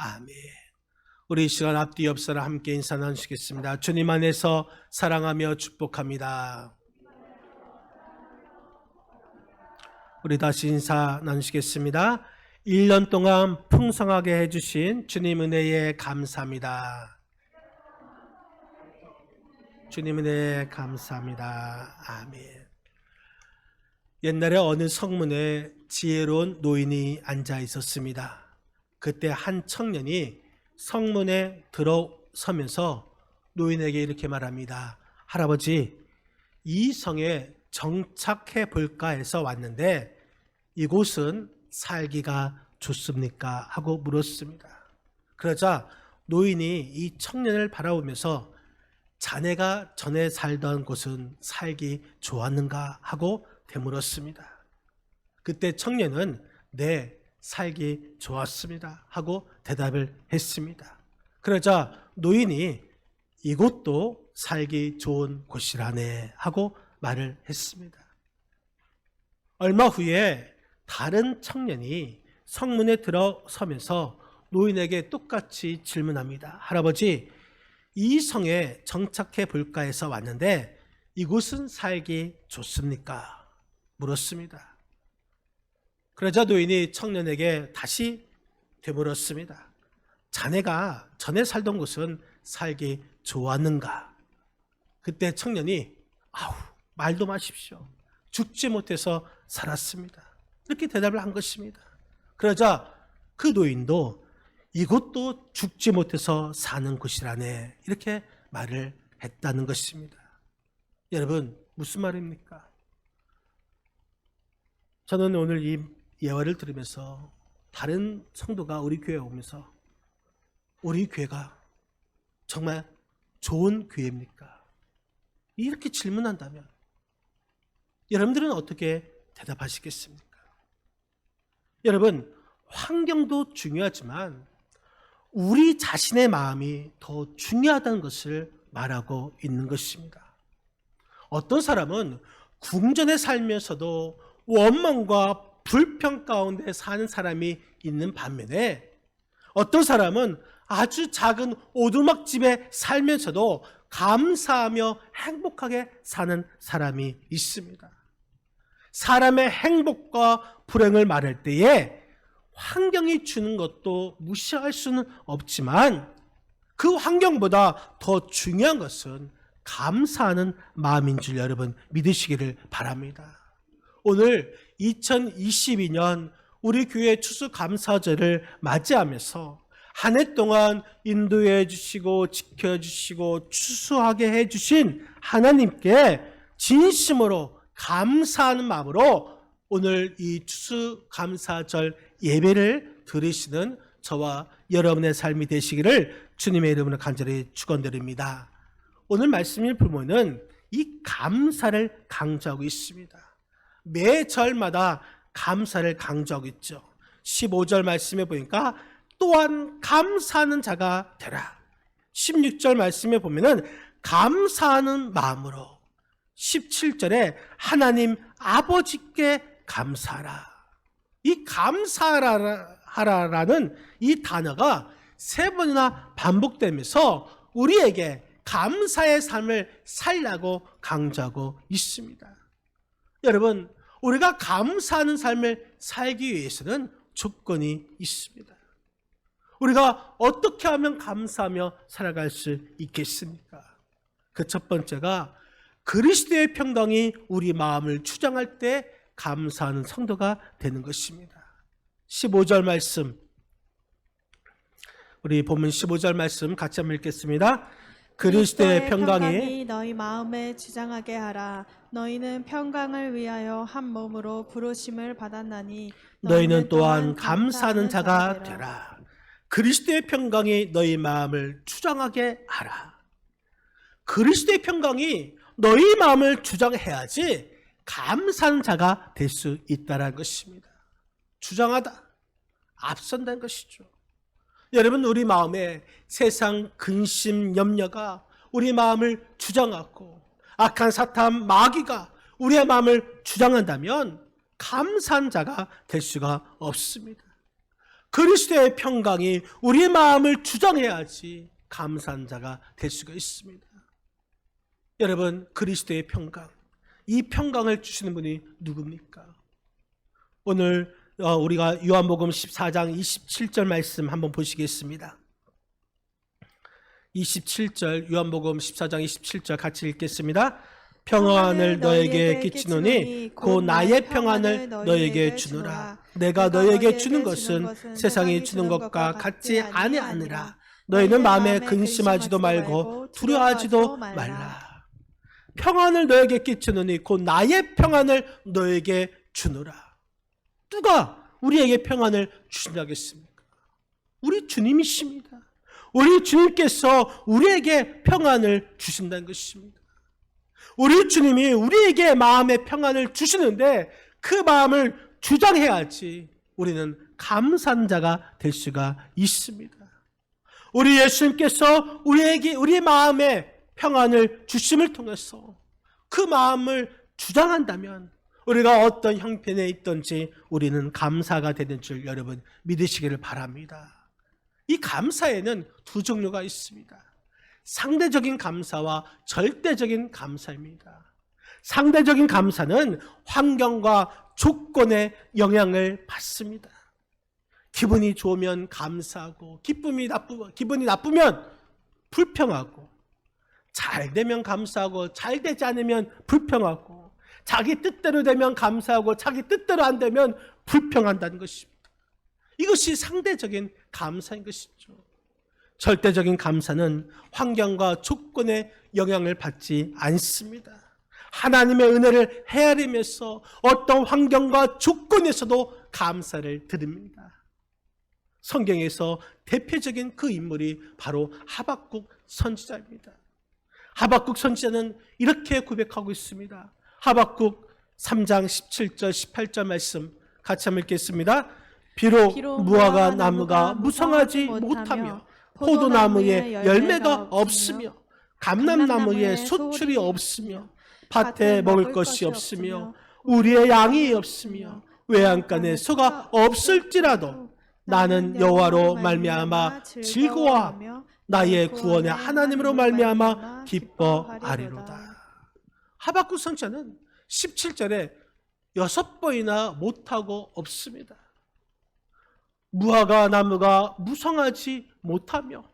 아멘. 우리 이 시간 앞뒤 옆사람 함께 인사 나누시겠습니다. 주님 안에서 사랑하며 축복합니다. 우리 다시 인사 나누시겠습니다. 1년 동안 풍성하게 해주신 주님 은혜에 감사합니다. 주님 은혜에 감사합니다. 아멘. 옛날에 어느 성문에 지혜로운 노인이 앉아 있었습니다. 그때 한 청년이 성문에 들어서면서 노인에게 이렇게 말합니다. 할아버지, 이 성에 정착해 볼까 해서 왔는데 이곳은 살기가 좋습니까? 하고 물었습니다. 그러자 노인이 이 청년을 바라보면서 자네가 전에 살던 곳은 살기 좋았는가? 하고 되물었습니다. 그때 청년은 네, 살기 좋았습니다. 하고 대답을 했습니다. 그러자 노인이 이곳도 살기 좋은 곳이라네 하고 말을 했습니다. 얼마 후에 다른 청년이 성문에 들어서면서 노인에게 똑같이 질문합니다. 할아버지, 이 성에 정착해 볼까 해서 왔는데 이곳은 살기 좋습니까? 물었습니다. 그러자 노인이 청년에게 다시 되물었습니다. 자네가 전에 살던 곳은 살기 좋았는가? 그때 청년이 말도 마십시오. 죽지 못해서 살았습니다. 이렇게 대답을 한 것입니다. 그러자 그 노인도 이곳도 죽지 못해서 사는 곳이라네 이렇게 말을 했다는 것입니다. 여러분, 무슨 말입니까? 저는 오늘 이 예화를 들으면서 다른 성도가 우리 교회에 오면서 우리 교회가 정말 좋은 교회입니까? 이렇게 질문한다면 여러분들은 어떻게 대답하시겠습니까? 여러분, 환경도 중요하지만 우리 자신의 마음이 더 중요하다는 것을 말하고 있는 것입니다. 어떤 사람은 궁전에 살면서도 원망과 불평 가운데 사는 사람이 있는 반면에 어떤 사람은 아주 작은 오두막집에 살면서도 감사하며 행복하게 사는 사람이 있습니다. 사람의 행복과 불행을 말할 때에 환경이 주는 것도 무시할 수는 없지만 그 환경보다 더 중요한 것은 감사하는 마음인 줄 여러분 믿으시기를 바랍니다. 오늘 2022년 우리 교회 추수감사절을 맞이하면서 한 해 동안 인도해 주시고 지켜주시고 추수하게 해주신 하나님께 진심으로 감사하는 마음으로 오늘 이 추수감사절 예배를 드리시는 저와 여러분의 삶이 되시기를 주님의 이름으로 간절히 축원드립니다. 오늘 말씀을 보면은 이 감사를 강조하고 있습니다. 매 절마다 감사를 강조하고 있죠. 15절 말씀에 보니까 또한 감사하는 자가 되라. 16절 말씀에 보면은 감사하는 마음으로 17절에 하나님 아버지께 감사하라. 이 감사하라라는 이 단어가 3번이나 반복되면서 우리에게 감사의 삶을 살라고 강조하고 있습니다. 여러분, 우리가 감사하는 삶을 살기 위해서는 조건이 있습니다. 우리가 어떻게 하면 감사하며 살아갈 수 있겠습니까? 그 첫 번째가 그리스도의 평강이 우리 마음을 주장할 때 감사하는 성도가 되는 것입니다. 15절 말씀, 우리 본문 15절 말씀 같이 한번 읽겠습니다. 그리스도의 평강이 너희 마음에 주장하게 하라. 너희는 평강을 위하여 한 몸으로 부르심을 받았나니 너희는 또한 감사하는 자가 되라. 그리스도의 평강이 너희 마음을 주장하게 하라. 그리스도의 평강이 너희 마음을 주장해야지 감사하는 자가 될 수 있다는 것입니다. 주장하다, 앞선다는 것이죠. 여러분, 우리 마음에 세상 근심 염려가 우리 마음을 주장하고 악한 사탄 마귀가 우리의 마음을 주장한다면 감사한 자가 될 수가 없습니다. 그리스도의 평강이 우리의 마음을 주장해야지 감사한 자가 될 수가 있습니다. 여러분, 그리스도의 평강, 이 평강을 주시는 분이 누굽니까? 오늘 우리가 요한복음 14장 27절 말씀 한번 보시겠습니다. 27절, 요한복음 14장 27절 같이 읽겠습니다. 평안을 너에게 끼치노니 곧 나의 평안을 너에게 주노라. 내가 너에게 주는 것은 세상이 주는 것과 같지 아니하니라. 너희는 마음에 근심하지도 말고 두려워하지도 말라. 평안을 너에게 끼치노니 곧 나의 평안을 너에게 주노라. 누가 우리에게 평안을 주신다겠습니까? 우리 주님이십니다. 우리 주님께서 우리에게 평안을 주신다는 것입니다. 우리 주님이 우리에게 마음의 평안을 주시는데 그 마음을 주장해야지 우리는 감사한 자가 될 수가 있습니다. 우리 예수님께서 우리의 마음에 평안을 주심을 통해서 그 마음을 주장한다면 우리가 어떤 형편에 있든지 우리는 감사가 되는 줄 여러분 믿으시기를 바랍니다. 이 감사에는 두 종류가 있습니다. 상대적인 감사와 절대적인 감사입니다. 상대적인 감사는 환경과 조건의 영향을 받습니다. 기분이 좋으면 감사하고 기분이 나쁘면 불평하고, 잘 되면 감사하고 잘 되지 않으면 불평하고, 자기 뜻대로 되면 감사하고 자기 뜻대로 안 되면 불평한다는 것입니다. 이것이 상대적인 감사인 것이죠. 절대적인 감사는 환경과 조건의 영향을 받지 않습니다. 하나님의 은혜를 헤아리면서 어떤 환경과 조건에서도 감사를 드립니다. 성경에서 대표적인 그 인물이 바로 하박국 선지자입니다. 하박국 선지자는 이렇게 고백하고 있습니다. 하박국 3장 17절 18절 말씀 같이 한번 읽겠습니다. 비록 무화과 나무가 무성하지 못하며 포도나무에 열매가 없으며 감람나무에 소출이 없으며 밭에 먹을 것이 없으며 우리의 양이 없으며 외양간에 소가 없을지라도 나는 여호와로 말미암아 즐거워하며 나의 구원의 하나님으로 말미암아 기뻐하리로다. 하박국 선지자는 17절에 6번이나 못하고 없습니다. 무화과 나무가 무성하지 못하며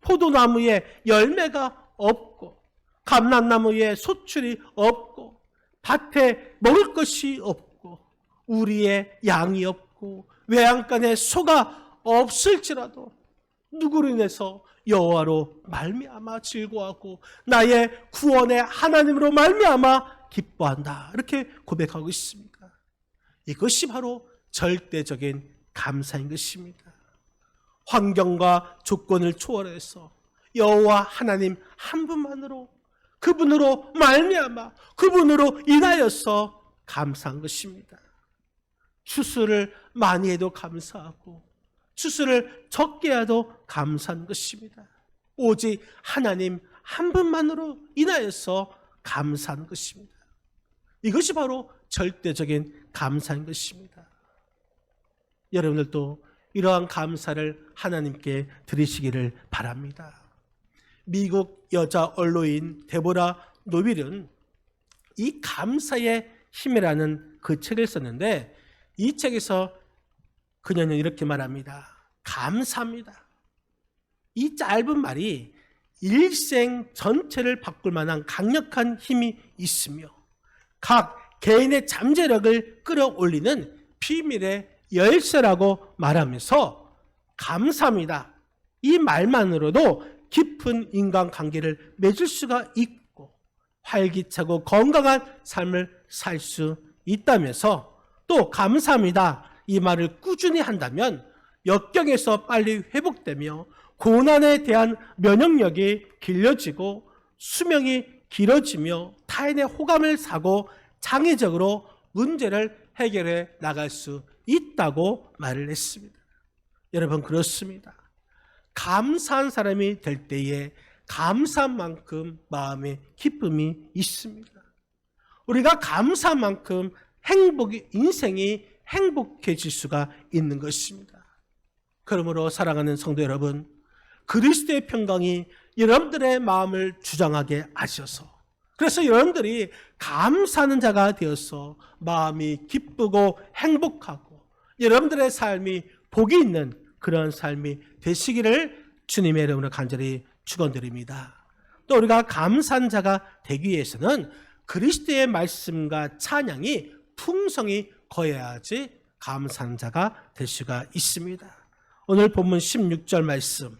포도나무에 열매가 없고 감람나무에 소출이 없고 밭에 먹을 것이 없고 우리의 양이 없고 외양간에 소가 없을지라도 누구로 인해서 여호와로 말미암아 즐거워하고 나의 구원의 하나님으로 말미암아 기뻐한다. 이렇게 고백하고 있습니다. 이것이 바로 절대적인 감사인 것입니다. 환경과 조건을 초월해서 여호와 하나님 한 분만으로, 그분으로 말미암아 그분으로 인하여서 감사한 것입니다. 추수를 많이 해도 감사하고 추수를 적게 해도 감사한 것입니다. 오직 하나님 한 분만으로 인하여서 감사한 것입니다. 이것이 바로 절대적인 감사인 것입니다. 여러분들도 이러한 감사를 하나님께 드리시기를 바랍니다. 미국 여자 언론인 데보라 노빌은 이 감사의 힘이라는 그 책을 썼는데, 이 책에서 그녀는 이렇게 말합니다. 감사합니다. 이 짧은 말이 일생 전체를 바꿀 만한 강력한 힘이 있으며 각 개인의 잠재력을 끌어올리는 비밀의 열쇠라고 말하면서 감사합니다. 이 말만으로도 깊은 인간관계를 맺을 수가 있고 활기차고 건강한 삶을 살 수 있다면서, 또 감사합니다. 이 말을 꾸준히 한다면 역경에서 빨리 회복되며 고난에 대한 면역력이 길러지고 수명이 길어지며 타인의 호감을 사고 장애적으로 문제를 해결해 나갈 수 있다고 말을 했습니다. 여러분, 그렇습니다. 감사한 사람이 될 때에 감사한 만큼 마음에 기쁨이 있습니다. 우리가 감사한 만큼 인생이 행복해질 수가 있는 것입니다. 그러므로 사랑하는 성도 여러분, 그리스도의 평강이 여러분들의 마음을 주장하게 하셔서, 그래서 여러분들이 감사하는 자가 되어서 마음이 기쁘고 행복하고 여러분들의 삶이 복이 있는 그런 삶이 되시기를 주님의 이름으로 간절히 축원드립니다. 또 우리가 감사한 자가 되기 위해서는 그리스도의 말씀과 찬양이 풍성히 거해야지 감사한 자가 될 수가 있습니다. 오늘 본문 16절 말씀,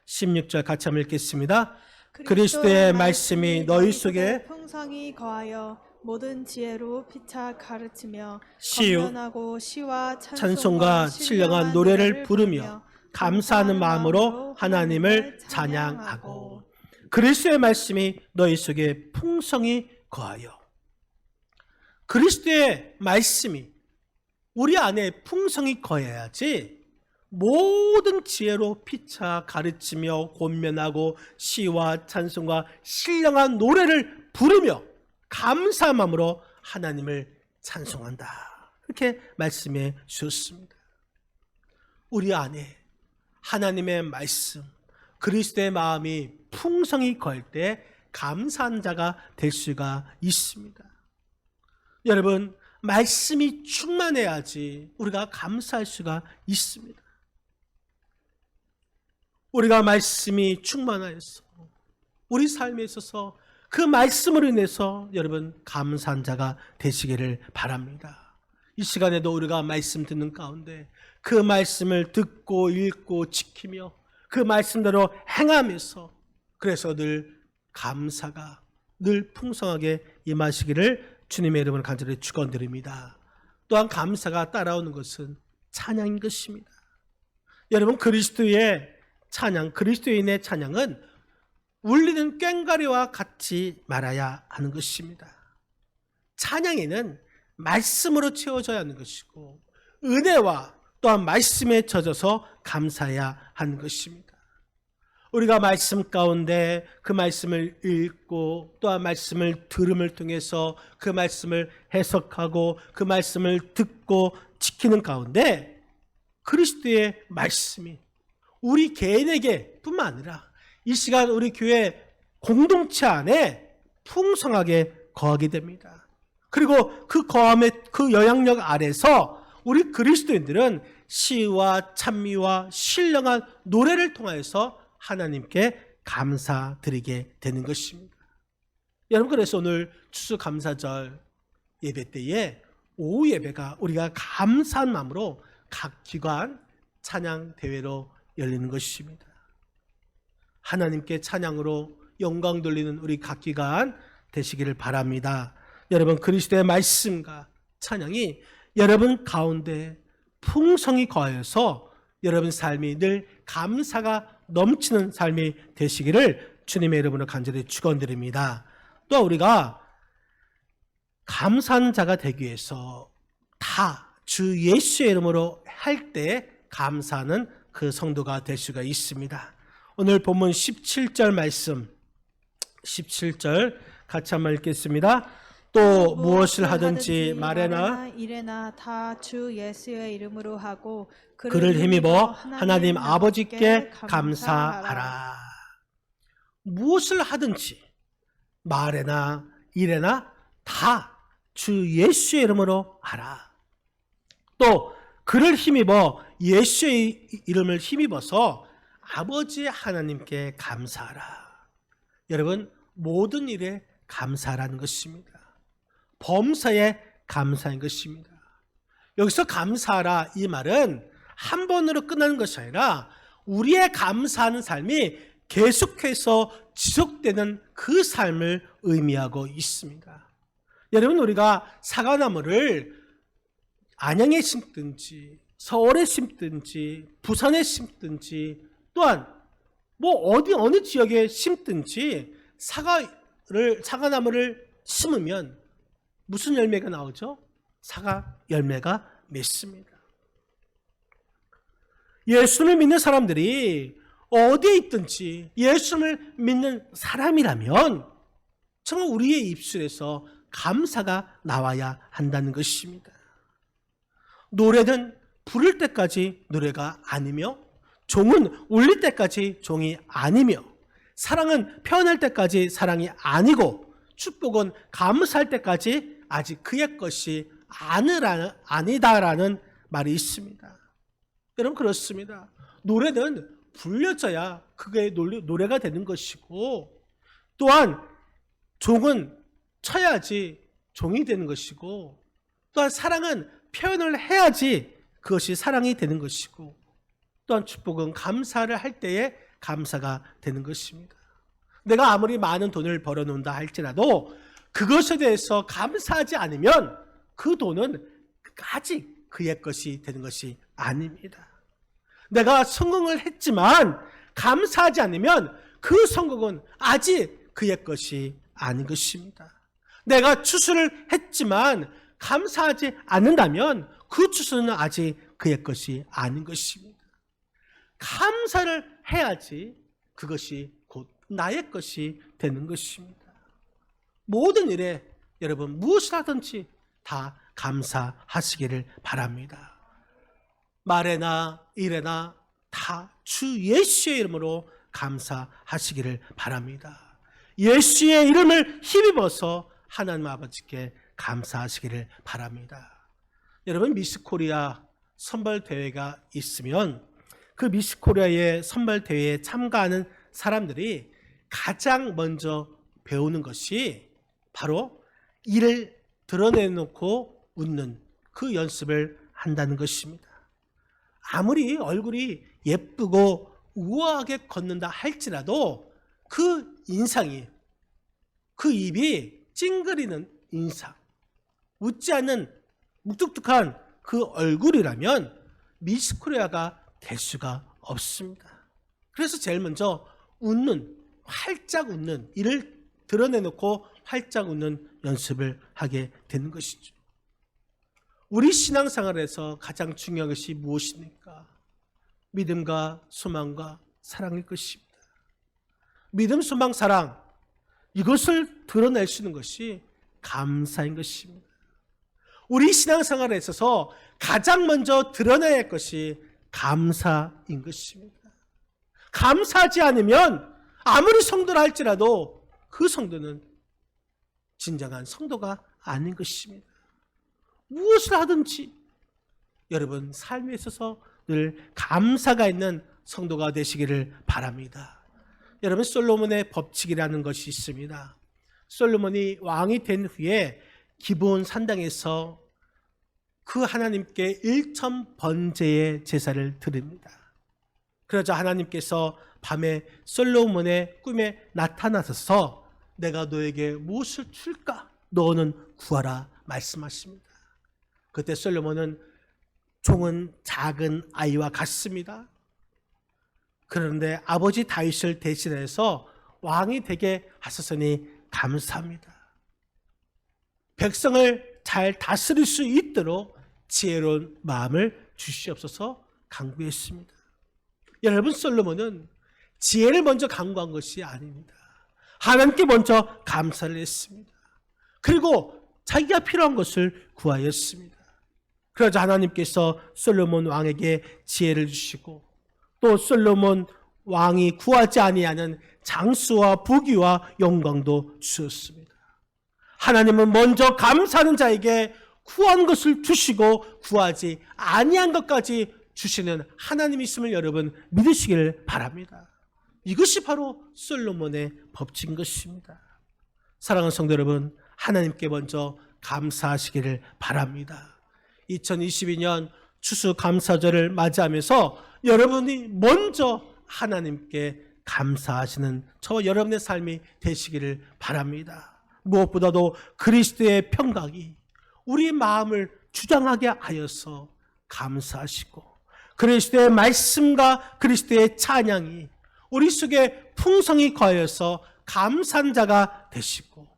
16절 같이 한번 읽겠습니다. 그리스도의 말씀이 너희 속에 풍성히 거하여 모든 지혜로 피차 가르치며 시유, 건면하고 시와 찬송과 신령한 노래를 부르며 감사하는 마음으로 하나님을 찬양하고. 그리스도의 말씀이 너희 속에 풍성히 거하여. 그리스도의 말씀이 우리 안에 풍성히 거해야지 모든 지혜로 피차 가르치며 권면하고 시와 찬송과 신령한 노래를 부르며 감사한 마음으로 하나님을 찬송한다. 이렇게 말씀해 주셨습니다. 우리 안에 하나님의 말씀, 그리스도의 마음이 풍성히 거할 때 감사한 자가 될 수가 있습니다. 여러분, 말씀이 충만해야지 우리가 감사할 수가 있습니다. 우리가 말씀이 충만하여서 우리 삶에 있어서 그 말씀으로 인해서 여러분 감사한 자가 되시기를 바랍니다. 이 시간에도 우리가 말씀 듣는 가운데 그 말씀을 듣고 읽고 지키며 그 말씀대로 행하면서 그래서 늘 감사가 늘 풍성하게 임하시기를 주님의 이름으로 간절히 축원드립니다. 또한 감사가 따라오는 것은 찬양인 것입니다. 여러분, 그리스도의 찬양, 그리스도인의 찬양은 울리는 꽹과리와 같이 말아야 하는 것입니다. 찬양에는 말씀으로 채워져야 하는 것이고 은혜와 또한 말씀에 젖어서 감사해야 하는 것입니다. 우리가 말씀 가운데 그 말씀을 읽고 또한 말씀을 들음을 통해서 그 말씀을 해석하고 그 말씀을 듣고 지키는 가운데 그리스도의 말씀이 우리 개인에게 뿐만 아니라 이 시간 우리 교회 공동체 안에 풍성하게 거하게 됩니다. 그리고 그 거함의 그 영향력 아래서 우리 그리스도인들은 시와 찬미와 신령한 노래를 통하여서 하나님께 감사드리게 되는 것입니다. 여러분, 그래서 오늘 추수감사절 예배 때에 오후 예배가 우리가 감사한 마음으로 각 기관 찬양 대회로 열리는 것입니다. 하나님께 찬양으로 영광 돌리는 우리 각 기관 되시기를 바랍니다. 여러분, 그리스도의 말씀과 찬양이 여러분 가운데 풍성히 거하여서 여러분 삶이 늘 감사가 넘치는 삶이 되시기를 주님의 이름으로 간절히 축원드립니다. 또 우리가 감사한 자가 되기 위해서 다 주 예수의 이름으로 할 때 감사하는 그 성도가 될 수가 있습니다. 오늘 본문 17절 말씀, 17절 같이 한번 읽겠습니다. 또 무엇을 하든지 말에나 일에나 다 주 예수의 이름으로 하고 그를 힘입어 하나님 아버지께 감사하라. 무엇을 하든지 말에나 일에나 다 주 예수의 이름으로 하라. 또 그를 힘입어 예수의 이름을 힘입어서 아버지 하나님께 감사하라. 여러분, 모든 일에 감사하라는 것입니다. 범사에 감사한 것입니다. 여기서 감사하라 이 말은 한 번으로 끝나는 것이 아니라 우리의 감사하는 삶이 계속해서 지속되는 그 삶을 의미하고 있습니다. 여러분, 우리가 사과나무를 안양에 심든지 서울에 심든지 부산에 심든지 또한 어느 지역에 심든지 사과나무를 심으면 무슨 열매가 나오죠? 사과 열매가 맺습니다. 예수를 믿는 사람들이 어디에 있든지 예수를 믿는 사람이라면 정말 우리의 입술에서 감사가 나와야 한다는 것입니다. 노래는 부를 때까지 노래가 아니며, 종은 울릴 때까지 종이 아니며, 사랑은 표현할 때까지 사랑이 아니고, 축복은 감사할 때까지 아직 그의 것이 아니다라는 말이 있습니다. 여러분, 그렇습니다. 노래는 불려져야 그게 노래가 되는 것이고, 또한 종은 쳐야지 종이 되는 것이고, 또한 사랑은 표현을 해야지 그것이 사랑이 되는 것이고, 또한 축복은 감사를 할 때에 감사가 되는 것입니다. 내가 아무리 많은 돈을 벌어놓는다 할지라도 그것에 대해서 감사하지 않으면 그 돈은 아직 그의 것이 되는 것이 아닙니다. 내가 성공을 했지만 감사하지 않으면 그 성공은 아직 그의 것이 아닌 것입니다. 내가 추수를 했지만 감사하지 않는다면 그 추수는 아직 그의 것이 아닌 것입니다. 감사를 해야지 그것이 곧 나의 것이 되는 것입니다. 모든 일에 여러분 무엇을 하든지 다 감사하시기를 바랍니다. 말에나 일에나 다 주 예수의 이름으로 감사하시기를 바랍니다. 예수의 이름을 힘입어서 하나님 아버지께 감사하시기를 바랍니다. 여러분, 미스코리아 선발대회가 있으면 그 미스코리아의 선발대회에 참가하는 사람들이 가장 먼저 배우는 것이 바로 이를 드러내놓고 웃는 그 연습을 한다는 것입니다. 아무리 얼굴이 예쁘고 우아하게 걷는다 할지라도 그 인상이, 그 입이 찡그리는 인상, 웃지 않는 묵뚝뚝한 그 얼굴이라면 미스코리아가 될 수가 없습니다. 그래서 제일 먼저 웃는, 활짝 웃는, 이를 드러내놓고 활짝 웃는 연습을 하게 되는 것이죠. 우리 신앙생활에서 가장 중요한 것이 무엇입니까? 믿음과 소망과 사랑일 것입니다. 믿음, 소망, 사랑, 이것을 드러낼 수 있는 것이 감사인 것입니다. 우리 신앙생활에 있어서 가장 먼저 드러내야 할 것이 감사인 것입니다. 감사하지 않으면 아무리 성도라 할지라도 그 성도는 진정한 성도가 아닌 것입니다. 무엇을 하든지 여러분 삶에 있어서 늘 감사가 있는 성도가 되시기를 바랍니다. 여러분, 솔로몬의 법칙이라는 것이 있습니다. 솔로몬이 왕이 된 후에 기브온 산당에서 그 하나님께 1천 번제의 제사를 드립니다. 그러자 하나님께서 밤에 솔로몬의 꿈에 나타나셔서 내가 너에게 무엇을 줄까? 너는 구하라 말씀하십니다. 그때 솔로몬은 종은 작은 아이와 같습니다. 그런데 아버지 다윗을 대신해서 왕이 되게 하셨으니 감사합니다. 백성을 잘 다스릴 수 있도록 지혜로운 마음을 주시옵소서 간구했습니다. 여러분, 솔로몬은 지혜를 먼저 간구한 것이 아닙니다. 하나님께 먼저 감사를 했습니다. 그리고 자기가 필요한 것을 구하였습니다. 그러자 하나님께서 솔로몬 왕에게 지혜를 주시고 또 솔로몬 왕이 구하지 아니하는 장수와 부귀와 영광도 주셨습니다. 하나님은 먼저 감사하는 자에게 구한 것을 주시고 구하지 아니한 것까지 주시는 하나님이 있음을 여러분 믿으시기를 바랍니다. 이것이 바로 솔로몬의 법칙인 것입니다. 사랑하는 성도 여러분, 하나님께 먼저 감사하시기를 바랍니다. 2022년 추수감사절을 맞이하면서 여러분이 먼저 하나님께 감사하시는 저와 여러분의 삶이 되시기를 바랍니다. 무엇보다도 그리스도의 평강이 우리 마음을 주장하게 하여서 감사하시고 그리스도의 말씀과 그리스도의 찬양이 우리 속에 풍성히 거하여서 감사한 자가 되시고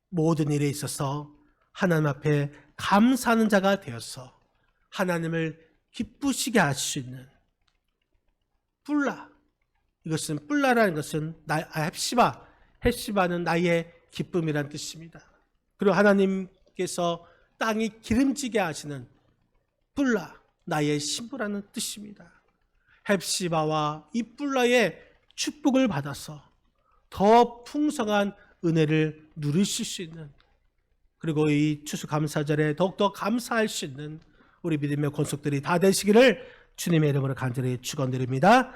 모든 일에 있어서 하나님 앞에 감사하는 자가 되어서 하나님을 기쁘시게 할 수 있는 뿔라, 이것은 뿔라라는 것은 헵시바는 나의 기쁨이란 뜻입니다. 그리고 하나님께서 땅이 기름지게 하시는 입불라, 나의 신부라는 뜻입니다. 헵시바와 입불라의 축복을 받아서 더 풍성한 은혜를 누리실 수 있는, 그리고 이 추수감사절에 더욱더 감사할 수 있는 우리 믿음의 권속들이 다 되시기를 주님의 이름으로 간절히 축원드립니다.